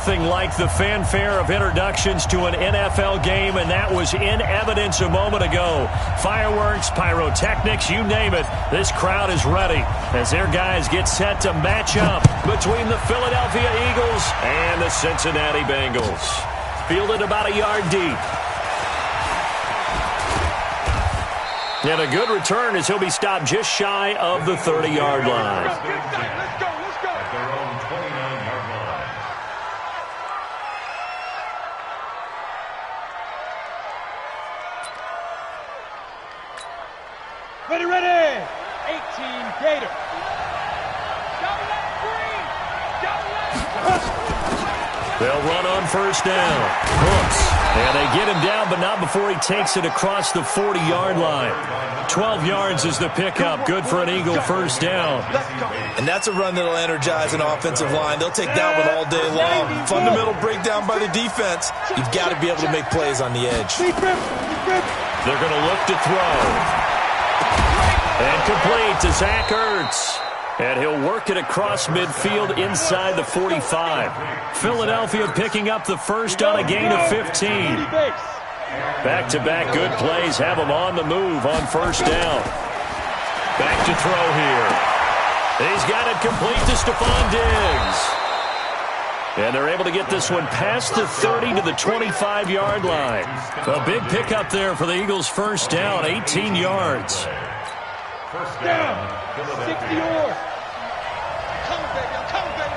nothing like the fanfare of introductions to an NFL game, and that was in evidence a moment ago. Fireworks, pyrotechnics, you name it. This crowd is ready as their guys get set to match up between the Philadelphia Eagles and the Cincinnati Bengals. Fielded about a yard deep. And a good return as he'll be stopped just shy of the 30-yard line. Let's go. At their own 29-yard line. Ready. 18 Gator. They'll run on first down. Hooks. And they get him down, but not before he takes it across the 40-yard line. 12 yards is the pickup. Good for an Eagle first down. And that's a run that'll energize an offensive line. They'll take that one all day long. Fundamental breakdown by the defense. You've got to be able to make plays on the edge. They're going to look to throw. And complete to Zach Ertz. And he'll work it across midfield inside the 45. Philadelphia picking up the first on a gain of 15. Back-to-back good plays have them on the move on first down. Back to throw here. He's got it complete to Stephon Diggs. And they're able to get this one past the 30 to the 25-yard line. A big pickup there for the Eagles' first down, 18 yards. First down, 60 yards. Come, baby.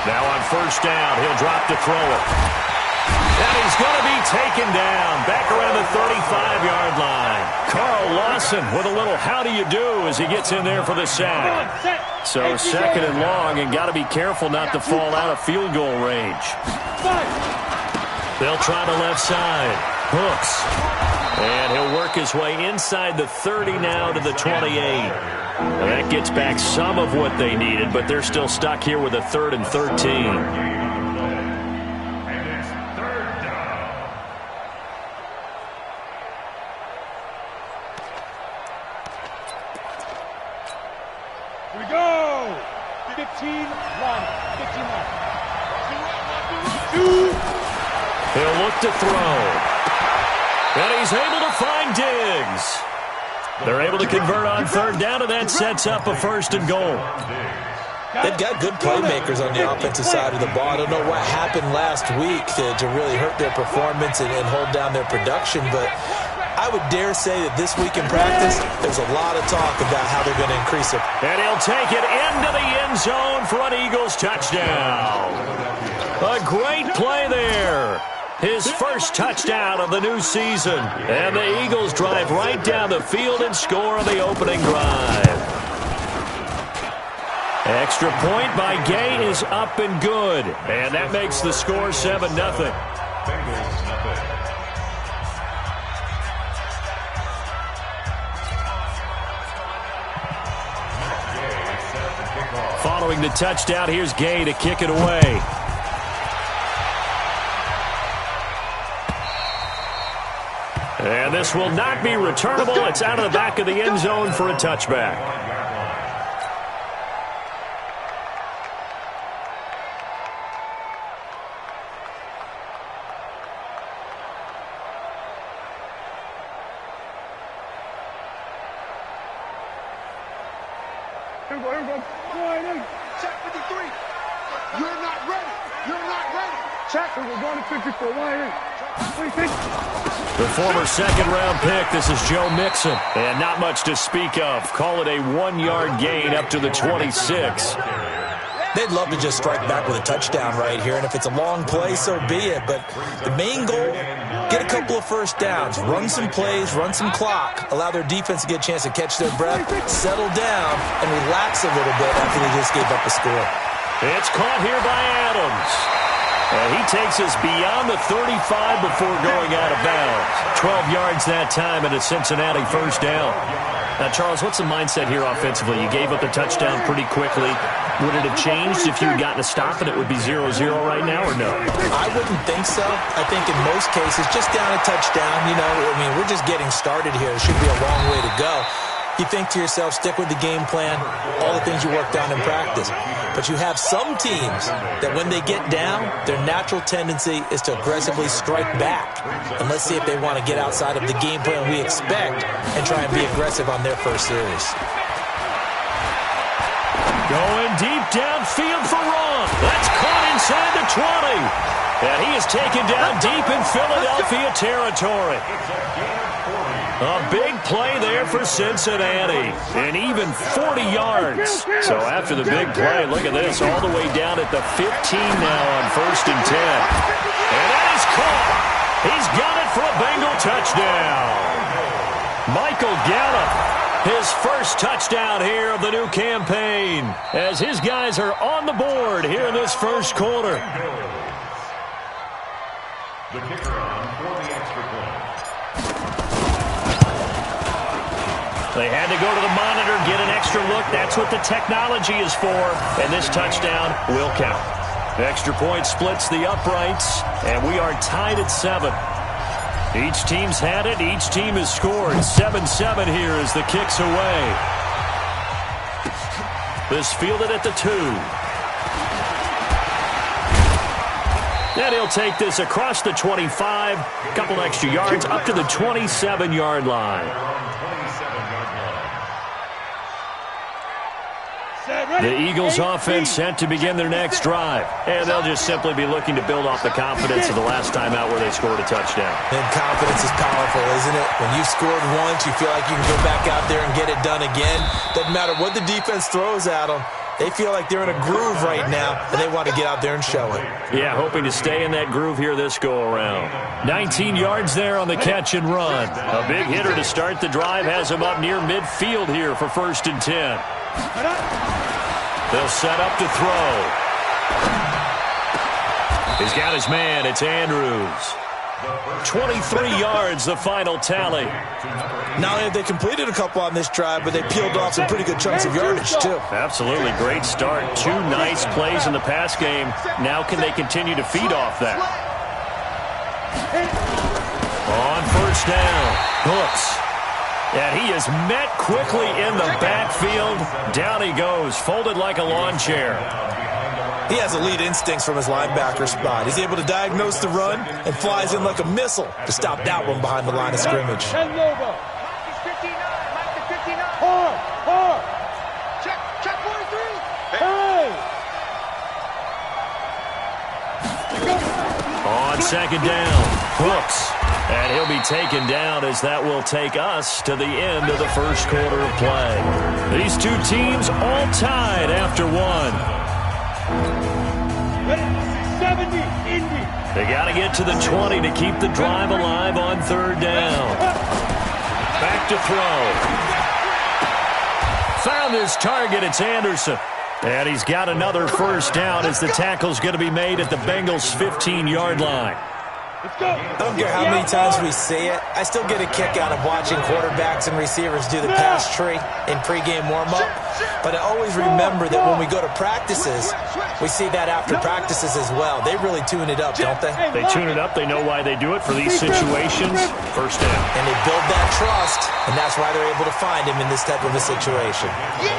Now on first down, he'll drop to throw it. And he's going to be taken down back around the 35-yard line. Carl Lawson with a little how do you do as he gets in there for the sack. So second and long, and got to be careful not to fall out of field goal range. They'll try the left side. Hooks. And he'll work his way inside the 30 now to the 28. And that gets back some of what they needed, but they're still stuck here with a 3rd and 13. and it's third down. Here we go. 15 line. 2. He'll look to throw. And he's able to find Diggs. They're able to convert on third down, and that sets up a 1st and goal. They've got good playmakers on the offensive side of the ball. I don't know what happened last week to really hurt their performance and hold down their production, but I would dare say that this week in practice, there's a lot of talk about how they're going to increase it. And he'll take it into the end zone for an Eagles touchdown. A great play there. His first touchdown of the new season. And the Eagles drive right down the field and score on the opening drive. Extra point by Gay is up and good. And that makes the score 7-0. Bengals nothing. Following the touchdown, here's Gay to kick it away. And this will not be returnable. It's out of the back of the end zone for a touchback. Here we go. Check 53. You're not ready. Check. We're going to 54. What do you think? The former second-round pick, this is Joe Mixon. And not much to speak of. Call it a 1-yard gain up to the 26. They'd love to just strike back with a touchdown right here, and if it's a long play, so be it. But the main goal, get a couple of first downs, run some plays, run some clock, allow their defense to get a chance to catch their breath, settle down, and relax a little bit after they just gave up a score. It's caught here by Adams. And he takes us beyond the 35 before going out of bounds. 12 yards that time and a Cincinnati first down. Now, Charles, what's the mindset here offensively? You gave up the touchdown pretty quickly. Would it have changed if you had gotten a stop and it would be 0-0 right now, or no? I wouldn't think so. I think in most cases, just down a touchdown, we're just getting started here. It should be a long way to go. You think to yourself, stick with the game plan, all the things you worked on in practice. But you have some teams that when they get down, their natural tendency is to aggressively strike back. And let's see if they want to get outside of the game plan we expect and try and be aggressive on their first series. Going deep downfield for Ron. That's caught inside the 20. And he is taken down deep in Philadelphia territory. A big play there for Cincinnati. And even 40 yards. So after the big play, look at this. All the way down at the 15 now on 1st and 10. And that is caught. He's got it for a Bengal touchdown. Michael Gallup, his first touchdown here of the new campaign, as his guys are on the board here in this first quarter. The kicker on for the extra point. They had to go to the monitor, get an extra look. That's what the technology is for. And this touchdown will count. The extra point splits the uprights, and we are tied at 7. Each team's had it. Each team has scored. 7-7 here as the kick's away. This fielded at the 2. And he'll take this across the 25. A couple extra yards up to the 27-yard line. The Eagles offense sent to begin their next drive. And they'll just simply be looking to build off the confidence of the last time out where they scored a touchdown. And confidence is powerful, isn't it? When you've scored once, you feel like you can go back out there and get it done again. Doesn't matter what the defense throws at them. They feel like they're in a groove right now, and they want to get out there and show it. Yeah, hoping to stay in that groove here this go-around. 19 yards there on the catch and run. A big hitter to start the drive has him up near midfield here for 1st and 10. They'll set up to throw. He's got his man. It's Andrews. 23 yards, the final tally. Not only have they completed a couple on this drive, but they peeled off some pretty good chunks of yardage, too. Absolutely. Great start. 2 nice plays in the pass game. Now can they continue to feed off that? On 1st down, Hooks. And he is met quickly in the backfield. Down he goes, folded like a lawn chair. He has elite instincts from his linebacker spot. He's able to diagnose the run and flies in like a missile to stop that one behind the line of scrimmage. On 2nd down, Hooks. And he'll be taken down as that will take us to the end of the first quarter of play. These two teams all tied after 1. They got to get to the 20 to keep the drive alive on 3rd down. Back to throw. Found his target. It's Anderson. And he's got another 1st down as the tackle's going to be made at the Bengals' 15-yard line. I don't care how many times we say it, I still get a kick out of watching quarterbacks and receivers do the pass tree in pregame warm-up. But I always remember that when we go to practices, we see that after practices as well. They really tune it up, don't they? They tune it up. They know why they do it for these situations. 1st down. And they build that trust, and that's why they're able to find him in this type of a situation.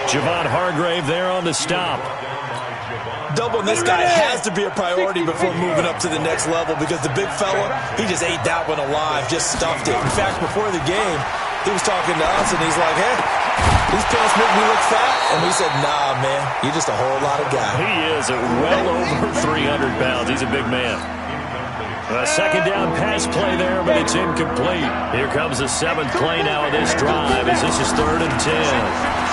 Javon Hargrave there on the stop. Doubling this guy has to be a priority before moving up to the next level because the big fella, he just ate that one alive, just stuffed it. In fact, before the game, he was talking to us, and he's like, hey, these pants make me look fat. And we said, nah, man, you're just a whole lot of guy. He is at well over 300 pounds. He's a big man. A 2nd down pass play there, but it's incomplete. Here comes the 7th play now of this drive as this is 3rd and 10.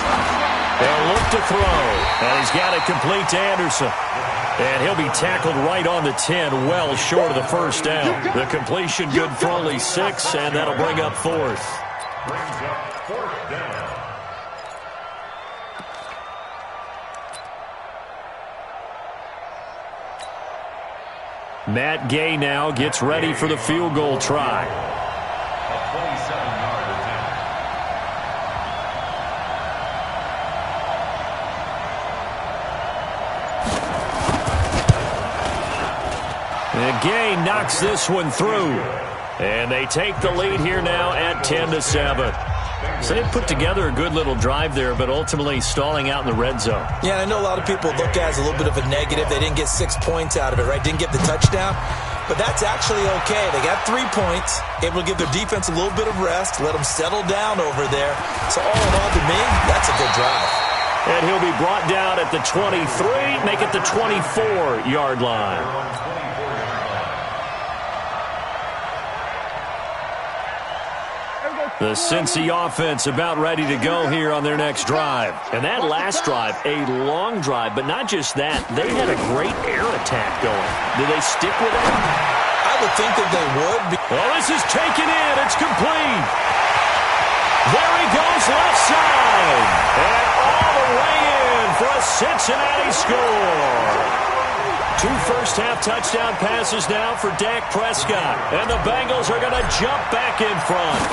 They'll look to throw, and he's got it complete to Anderson. And he'll be tackled right on the 10, well short of the 1st down. The completion good for only 6, and that'll bring up 4th. Brings up 4th down. Matt Gay now gets ready for the field goal try. A 27-yard attempt. And Gay knocks this one through. And they take the lead here now at 10-7. So they put together a good little drive there, but ultimately stalling out in the red zone. Yeah, I know a lot of people look at it as a little bit of a negative. They didn't get 6 points out of it, right? Didn't get the touchdown. But that's actually okay. They got 3 points, able to give their defense a little bit of rest, let them settle down over there. So all in all, to me, that's a good drive. And he'll be brought down at the 23, make it the 24-yard line. The Cincy offense about ready to go here on their next drive. And that last drive, a long drive, but not just that. They had a great air attack going. Did they stick with it? I would think that they would. Well, this is taken in. It's complete. There he goes, left side. And all the way in for a Cincinnati score. 2 first-half touchdown passes now for Dak Prescott. And the Bengals are going to jump back in front.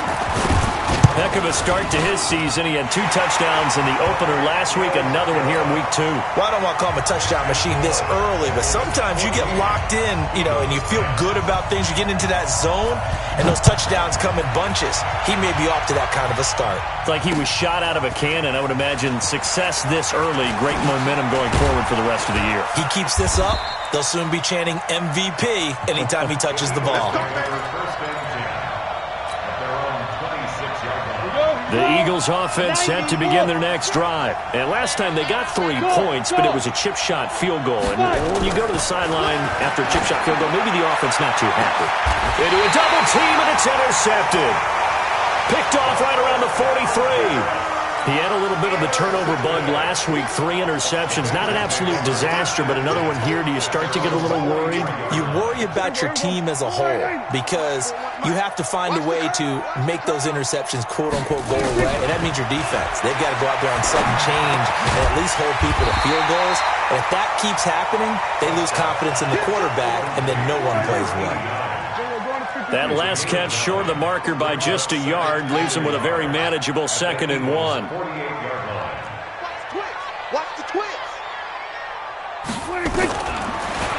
Heck of a start to his season. He had 2 touchdowns in the opener last week, another one here in week 2. Well, I don't want to call him a touchdown machine this early, but sometimes you get locked in, and you feel good about things. You get into that zone, and those touchdowns come in bunches. He may be off to that kind of a start. It's like he was shot out of a cannon. I would imagine success this early, great momentum going forward for the rest of the year. He keeps this up, they'll soon be chanting MVP anytime he touches the ball. The Eagles offense set to begin their next drive. And last time they got 3 points, but it was a chip shot field goal. And when you go to the sideline after a chip shot field goal, maybe the offense not too happy. Into a double team, and it's intercepted. Picked off right around the 43. He had a little bit of the turnover bug last week, 3 interceptions. Not an absolute disaster, but another one here. Do you start to get a little worried? You worry about your team as a whole because you have to find a way to make those interceptions, quote-unquote, go away, and that means your defense. They've got to go out there on sudden change and at least hold people to field goals. And if that keeps happening, they lose confidence in the quarterback, and then no one plays well. That last catch short of the marker by just a yard leaves him with a very manageable 2nd and 1. Watch the twist.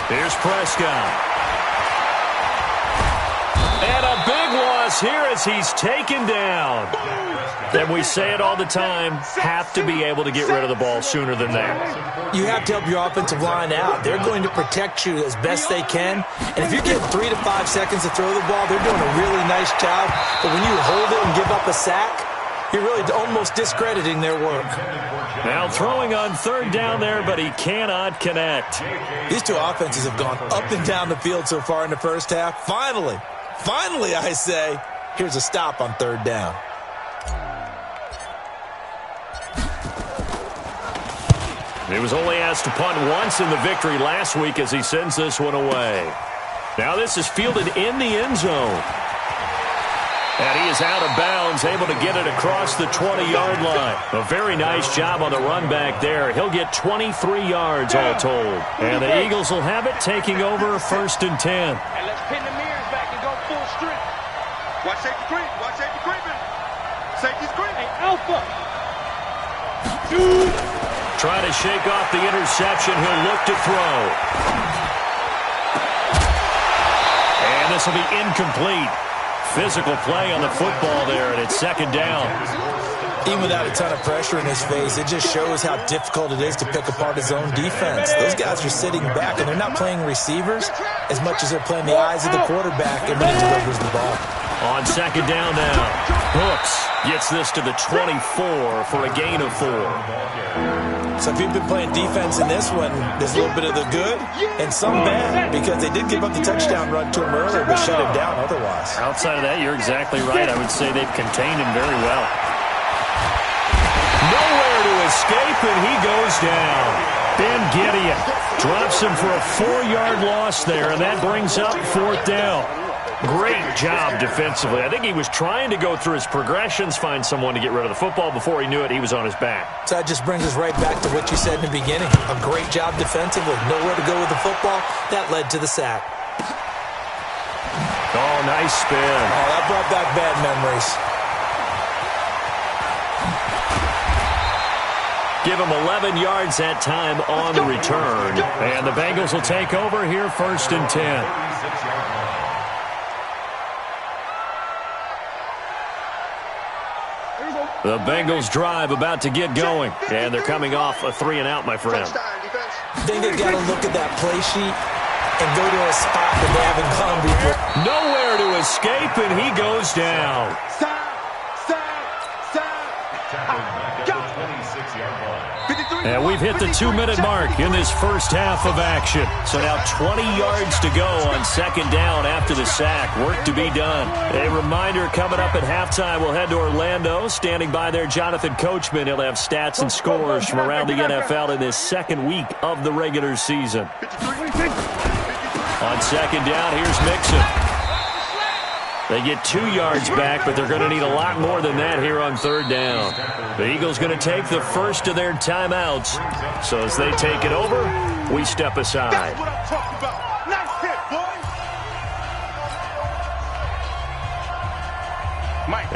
Here's Prescott. And a big loss here as he's taken down. And we say it all the time, have to be able to get rid of the ball sooner than that. You have to help your offensive line out. They're going to protect you as best they can. And if you're getting 3 to 5 seconds to throw the ball, they're doing a really nice job. But when you hold it and give up a sack, you're really almost discrediting their work. Now throwing on 3rd down there, but he cannot connect. These 2 offenses have gone up and down the field so far in the first half. Finally, I say, here's a stop on 3rd down. He was only asked to punt once in the victory last week as he sends this one away. Now this is fielded in the end zone. And he is out of bounds, able to get it across the 20-yard line. A very nice job on the run back there. He'll get 23 yards all told. And the Eagles will have it, taking over 1st and 10. And let's pin the mirrors back and go full strip. Watch safety creep. Watch safety creeping. Safety's creeping. Hey, Alpha. Trying to shake off the interception. He'll look to throw. And this will be incomplete. Physical play on the football there, and it's 2nd down. Even without a ton of pressure in his face, it just shows how difficult it is to pick apart his own defense. Those guys are sitting back, and they're not playing receivers as much as they're playing the eyes of the quarterback and when he delivers the ball. On 2nd down now, Hooks gets this to the 24 for a gain of 4. So if you've been playing defense in this one, there's a little bit of the good and some bad because they did give up the touchdown run to him earlier but shut him down otherwise. Outside of that, you're exactly right. I would say they've contained him very well. Nowhere to escape, and he goes down. Ben Gideon drops him for a 4-yard loss there, and that brings up 4th down. Great job defensively. I think he was trying to go through his progressions, find someone to get rid of the football. Before he knew it, he was on his back. So that just brings us right back to what you said in the beginning. A great job defensively. Nowhere to go with the football. That led to the sack. Oh, nice spin. Oh, that brought back bad memories. Give him 11 yards that time on the return. And the Bengals will take over here 1st and 10. Here we go. The Bengals drive about to get going, and they're coming off a 3-and-out, my friend. I think they've got to look at that play sheet and go to a spot that they haven't gone before. Nowhere to escape, and he goes down. And we've hit the 2-minute mark in this first half of action. So now 20 yards to go on second down after the sack. Work to be done. A reminder, coming up at halftime, we'll head to Orlando. Standing by there, Jonathan Coachman. He'll have stats and scores from around the NFL in this second week of the regular season. On second down, here's Mixon. They get 2 yards back, but they're going to need a lot more than that here on third down. The Eagles going to take the first of their timeouts. So as they take it over, we step aside. That's what I'm talking about. Nice hit, boy.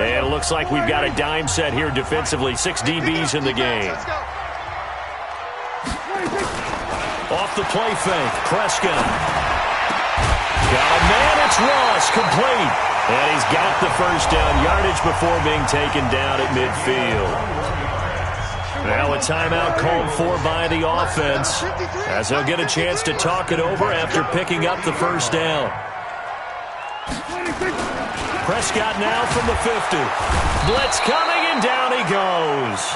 And it looks like we've got a dime set here defensively. 6 DBs in the game. Off the play fake, Prescott. Got a man, it's Ross, complete. And he's got the first down yardage before being taken down at midfield. Now a timeout called for by the offense as they'll get a chance to talk it over after picking up the first down. Prescott now from the 50. Blitz coming, and down he goes.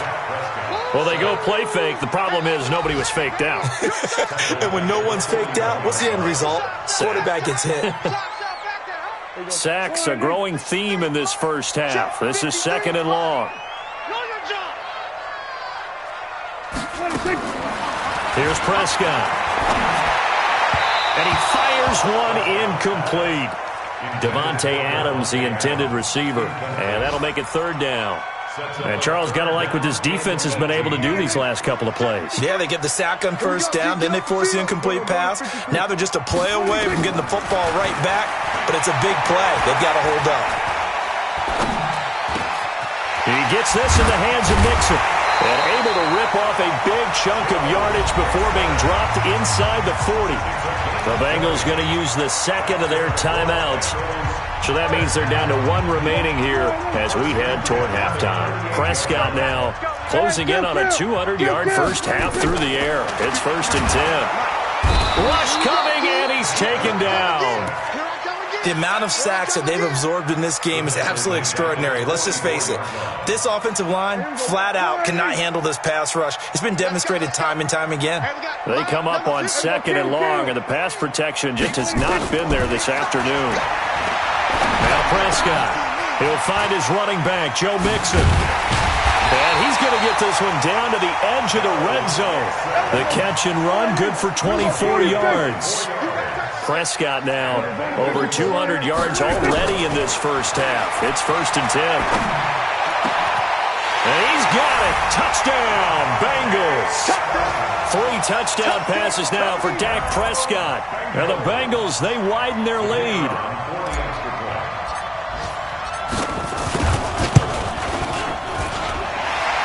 Well, they go play fake. The problem is nobody was faked out. And when no one's faked out, what's the end result? Quarterback gets hit. Sacks, a growing theme in this first half. This is second and long. Here's Prescott. And he fires one incomplete. Devontae Adams, the intended receiver. And that'll make it third down. And Charles, got to like what this defense has been able to do these last couple of plays. Yeah, they get the sack on first down, then they force the incomplete pass. Now they're just a play away from getting the football right back, but it's a big play. They've got to hold up. He gets this in the hands of Mixon and able to rip off a big chunk of yardage before being dropped inside the 40. The Bengals going to use the second of their timeouts. So that means they're down to 1 remaining here as we head toward halftime. Prescott now closing in on a 200-yard first half through the air. It's first and 10. Rush coming, and he's taken down. The amount of sacks that they've absorbed in this game is absolutely extraordinary. Let's just face it. This offensive line, flat out, cannot handle this pass rush. It's been demonstrated time and time again. They come up on second and long, and the pass protection just has not been there this afternoon. Now Prescott, he'll find his running back, Joe Mixon. And he's going to get this one down to the edge of the red zone. The catch and run, good for 24 yards. Prescott now over 200 yards already in this first half. It's first and 10. And he's got it. Touchdown, Bengals. 3 touchdown passes now for Dak Prescott. And the Bengals, they widen their lead.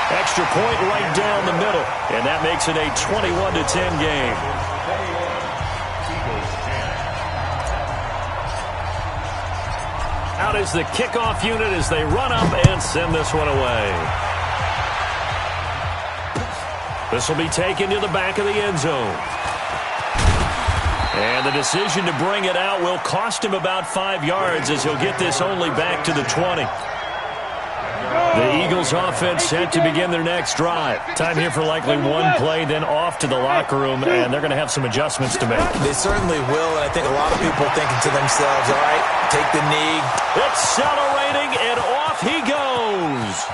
Extra point right down the middle. And that makes it a 21-10 game. Out is the kickoff unit as they run up and send this one away. This will be taken to the back of the end zone. And the decision to bring it out will cost him about 5 yards as he'll get this only back to the 20. The Eagles offense set to begin their next drive. Time here for likely one play, then off to the locker room, and they're going to have some adjustments to make. They certainly will, and I think a lot of people are thinking to themselves, all right, take the knee. Accelerating, and off he goes.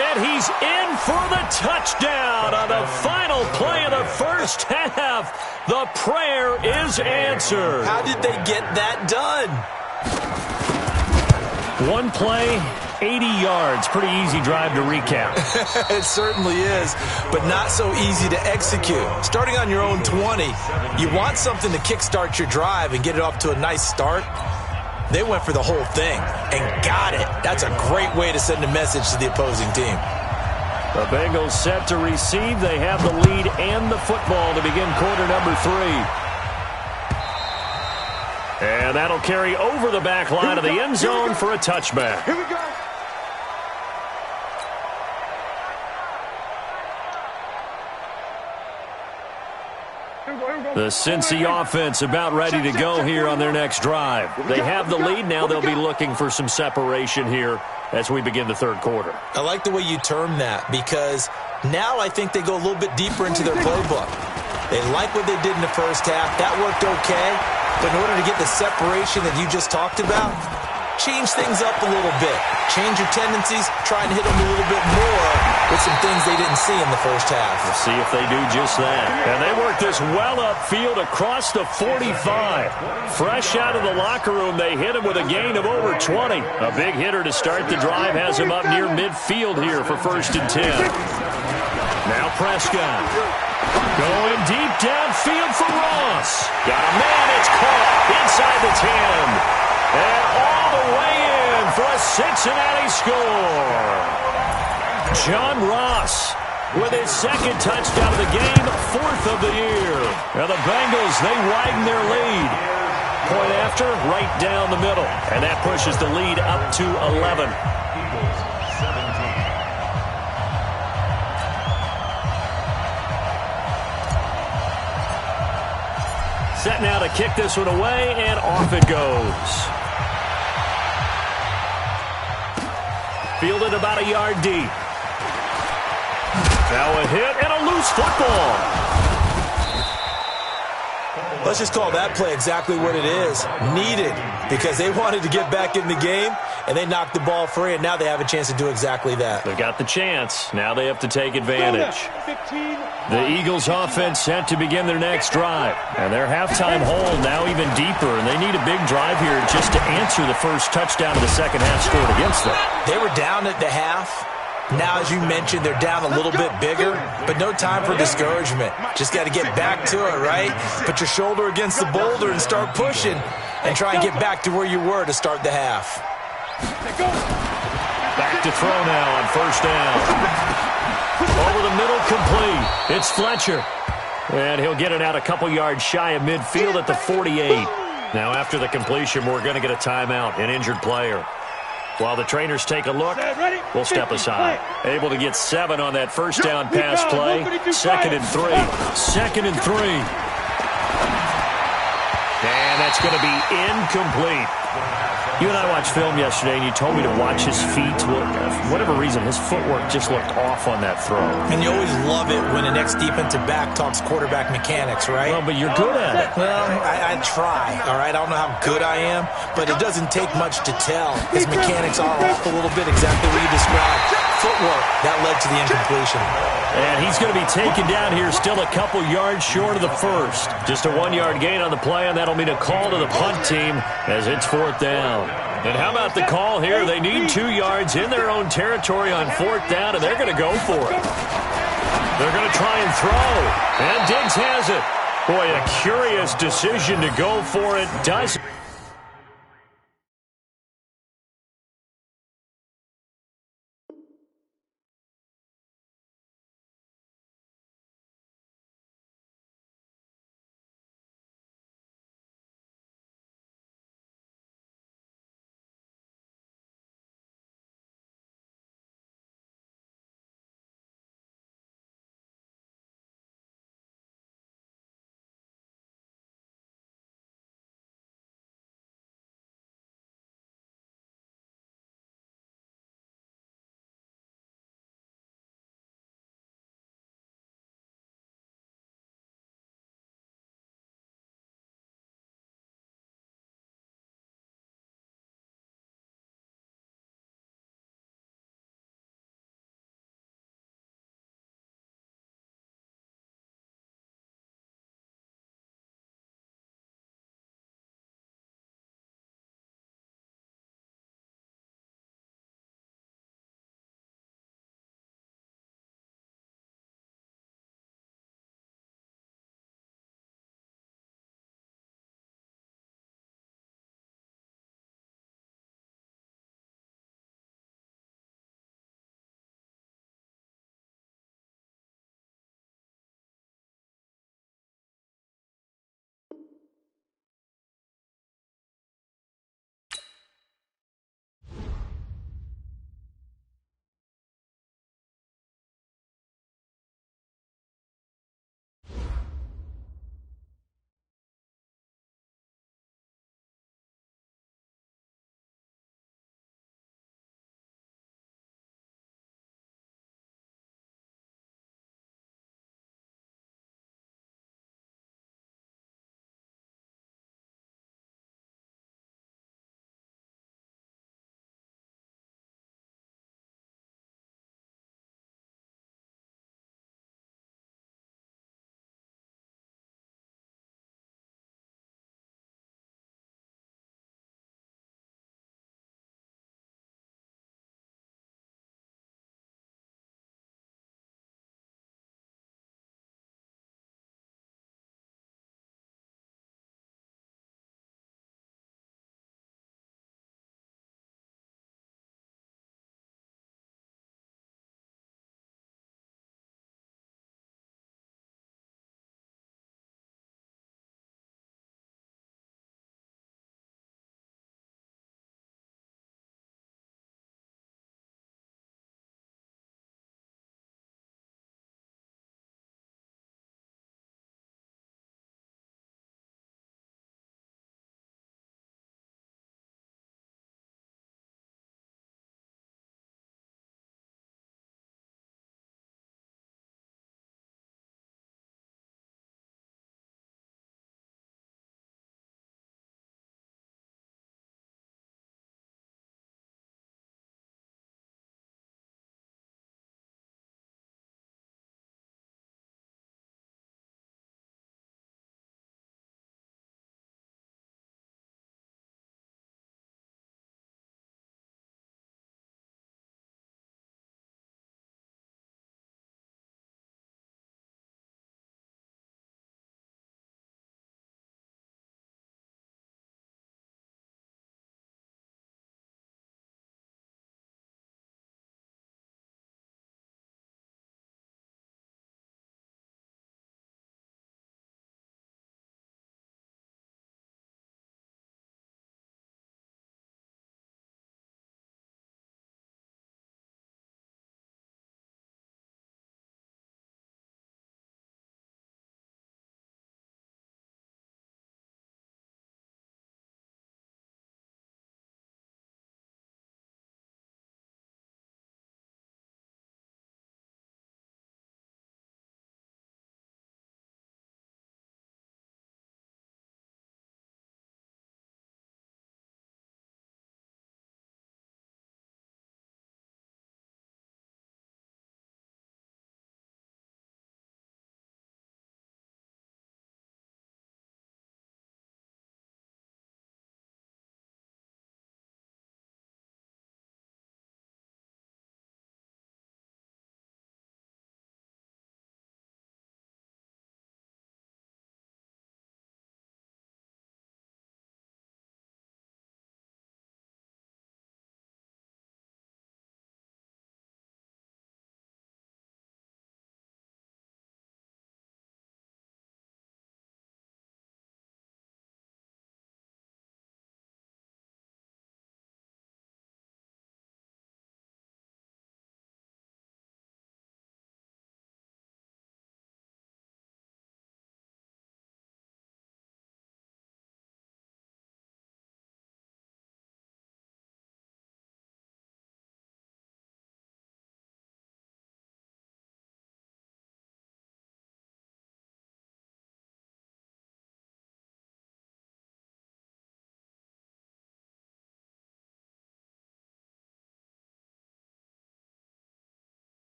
And he's in for the touchdown on the final play of the first half. The prayer is answered. How did they get that done? One play, 80 yards. Pretty easy drive to recap. It certainly is, but not so easy to execute. Starting on your own 20, you want something to kickstart your drive and get it off to a nice start. They went for the whole thing and got it. That's a great way to send a message to the opposing team. The Bengals set to receive. They have the lead and the football to begin quarter number 3. And that'll carry over the back line of the end zone for a touchback. Here we go. The Cincy offense about ready to go here on their next drive. They have the lead now. They'll be looking for some separation here as we begin the third quarter. I like the way you term that, because now I think they go a little bit deeper into their playbook. They like what they did in the first half. That worked okay. But in order to get the separation that you just talked about, change things up a little bit. Change your tendencies. Try and hit them a little bit more with some things they didn't see in the first half. We'll see if they do just that. And they work this well upfield across the 45. Fresh out of the locker room, they hit him with a gain of over 20. A big hitter to start the drive has him up near midfield here for 1st and 10. Now Prescott. Going deep downfield for Ross. Got a man, it's caught inside the 10. And all the way in for a Cincinnati score. John Ross with his 2nd touchdown of the game, 4th of the year. Now the Bengals, they widen their lead. Point after, right down the middle. And that pushes the lead up to 11. Set now to kick this one away, and off it goes. Fielded about a yard deep. Now a hit and a loose football. Let's just call that play exactly what it is. Needed, because they wanted to get back in the game, and they knocked the ball free, and now they have a chance to do exactly that. They got the chance. Now they have to take advantage. The Eagles offense set to begin their next drive. And their halftime hole now even deeper, and they need a big drive here just to answer the first touchdown of the second half scored against them. They were down at the half. Now, as you mentioned, they're down a little bit bigger, but no time for discouragement. Just got to get back to it, right? Put your shoulder against the boulder and start pushing, and try and get back to where you were to start the half. Back to throw now on 1st down. Over the middle, complete. It's Fletcher. And he'll get it out a couple yards shy of midfield at the 48. Now, after the completion, we're going to get a timeout, an injured player. While the trainers take a look, we'll step aside. Able to get 7 on that 1st down pass play. 2nd and 3. 2nd and 3. And that's going to be incomplete. You and I watched film yesterday, and you told me to watch his feet. For whatever reason, his footwork just looked off on that throw. And you always love it when the next defensive back talks quarterback mechanics, right? Well, but you're good at it. Well, I try, all right? I don't know how good I am, but it doesn't take much to tell. His mechanics are off a little bit, exactly what you described. Footwork, that led to the incompletion. And he's going to be taken down here, still a couple yards short of the first. Just a 1-yard gain on the play, and that'll mean a call to the punt team as it's 4th down. And how about the call here? They need 2 yards in their own territory on 4th down, and they're going to go for it. They're going to try and throw. And Diggs has it. Boy, a curious decision to go for it. Does